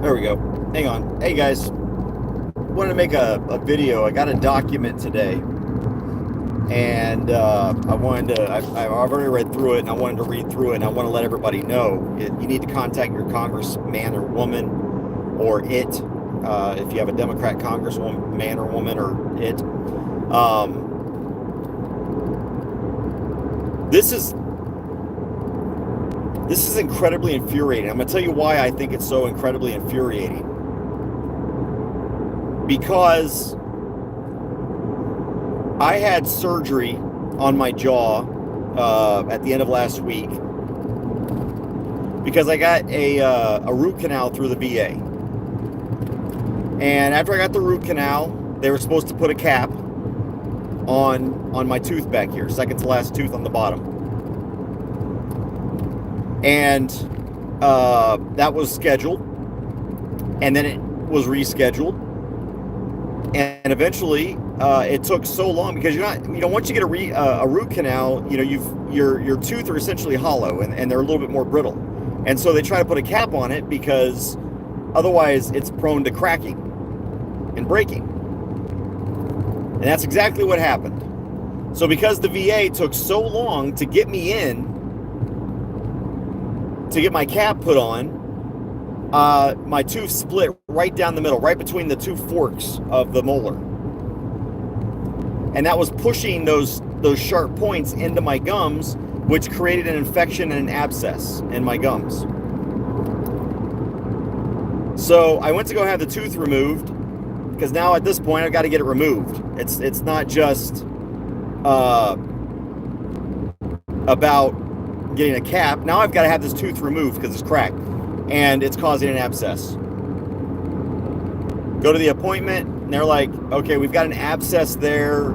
There we go. Hang on. Hey guys, wanted to make a video. I got a document today, and I've already read through it, and I wanted to read through it, and I want to let everybody know you need to contact your congressman or woman, or it, if you have a Democrat congresswoman, man or woman, or it. This is This is incredibly infuriating. I'm going to tell you why I think it's so incredibly infuriating. Because I had surgery on my jaw at the end of last week because I got a root canal through the VA. And after I got the root canal, they were supposed to put a cap on my tooth back here, second to last tooth on the bottom. And that was scheduled, and then it was rescheduled, and eventually it took so long because once you get a root canal, your teeth are essentially hollow and they're a little bit more brittle, and so they try to put a cap on it because otherwise it's prone to cracking and breaking, and that's exactly what happened. So because the VA took so long to get me in to get my cap put on, my tooth split right down the middle, right between the two forks of the molar. And that was pushing those sharp points into my gums, which created an infection and an abscess in my gums. So I went to go have the tooth removed, because now at this point I've got to get it removed. It's not just about getting a cap. Now I've got to have this tooth removed because it's cracked and it's causing an abscess. Go to the appointment and they're like, okay, we've got an abscess there.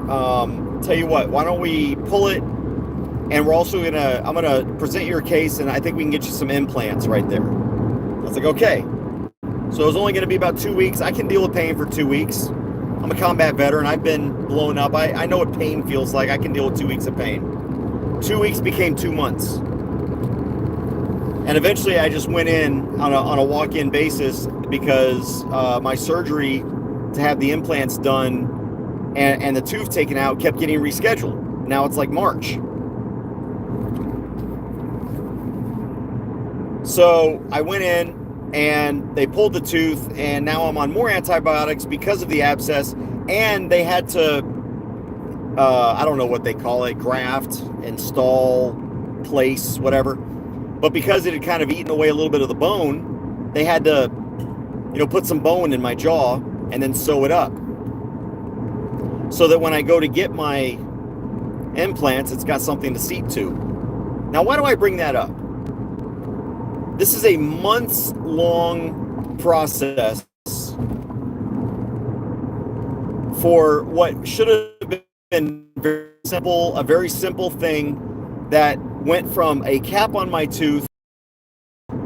Tell you what, why don't we pull it, and I'm gonna present your case, and I think we can get you some implants right there. I was like, okay. So it was only going to be about 2 weeks. I can deal with pain for 2 weeks. I'm a combat veteran. I've been blown up. I know what pain feels like. I can deal with 2 weeks of pain. 2 weeks became 2 months. And eventually I just went in on a walk-in basis because my surgery to have the implants done and the tooth taken out kept getting rescheduled. Now it's like March. So I went in and they pulled the tooth, and now I'm on more antibiotics because of the abscess, and they had to I don't know what they call it, graft, install, place, whatever. But because it had kind of eaten away a little bit of the bone, they had to, put some bone in my jaw and then sew it up. So that when I go to get my implants, it's got something to seat to. Now, why do I bring that up? This is a months-long process for what should have been a very simple thing that went from a cap on my tooth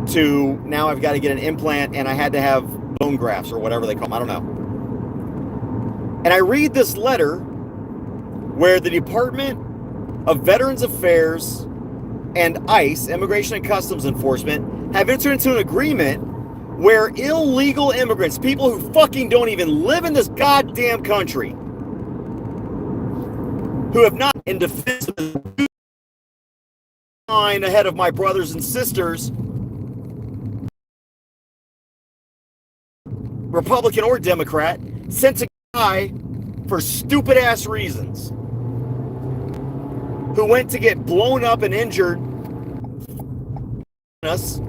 to now I've got to get an implant, and I had to have bone grafts or whatever they call them. I don't know. And I read this letter where the Department of Veterans Affairs and ICE, Immigration and Customs Enforcement, have entered into an agreement where illegal immigrants, people who fucking don't even live in this goddamn country, who have not in defense of the line ahead of my brothers and sisters, Republican or Democrat, sent to die for stupid ass reasons, who went to get blown up and injured us,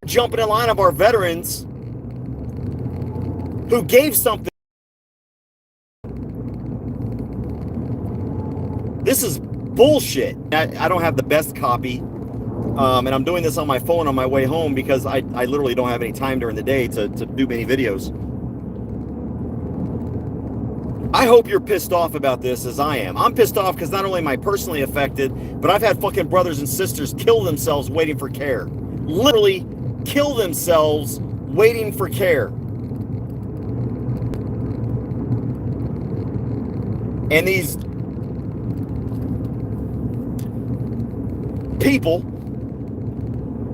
jumping in line of our veterans who gave something. This is bullshit. I don't have the best copy, and I'm doing this on my phone on my way home because I literally don't have any time during the day to do many videos. I hope you're pissed off about this as I am. I'm pissed off because not only am I personally affected, but I've had fucking brothers and sisters kill themselves waiting for care. Literally kill themselves waiting for care. And these people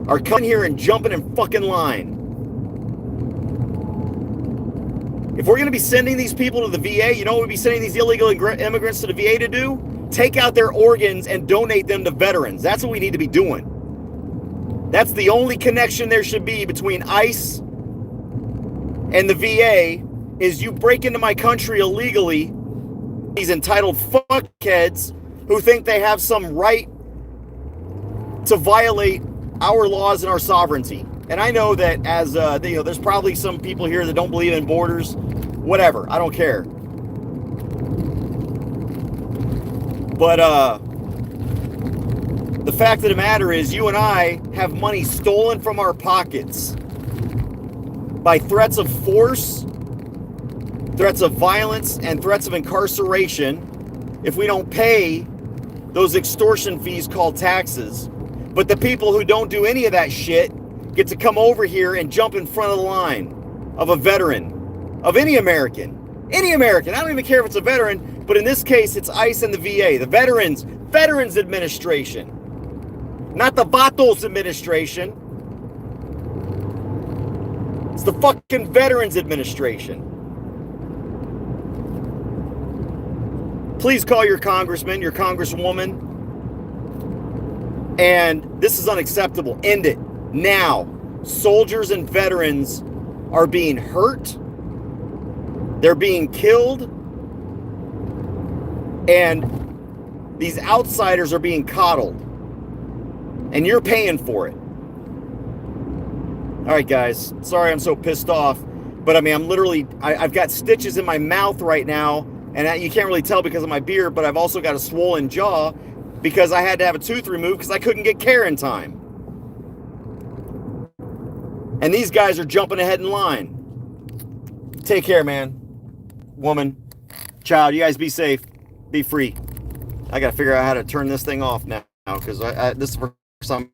are coming here and jumping in fucking line. If we're going to be sending these people to the VA, you know what we'd be sending these illegal immigrants to the VA to do? Take out their organs and donate them to veterans. That's what we need to be doing. That's the only connection there should be between ICE and the VA, is you break into my country illegally, these entitled fuckheads who think they have some right to violate our laws and our sovereignty. And I know that as there's probably some people here that don't believe in borders. Whatever, I don't care. But the fact of the matter is, you and I have money stolen from our pockets by threats of force, threats of violence, and threats of incarceration if we don't pay those extortion fees called taxes. But the people who don't do any of that shit get to come over here and jump in front of the line of a veteran, of any American. Any American. I don't even care if it's a veteran, but in this case, it's ICE and the VA. The Veterans Administration. Not the Vatos Administration. It's the fucking Veterans Administration. Please call your congressman, your congresswoman. And this is unacceptable. End it now. Soldiers and veterans are being hurt. They're being killed. And these outsiders are being coddled. And you're paying for it. All right, guys. Sorry I'm so pissed off. But I mean, I've got stitches in my mouth right now. And you can't really tell because of my beard, but I've also got a swollen jaw because I had to have a tooth removed because I couldn't get care in time. And these guys are jumping ahead in line. Take care, man. Woman. Child, you guys be safe. Be free. I got to figure out how to turn this thing off now because this is for some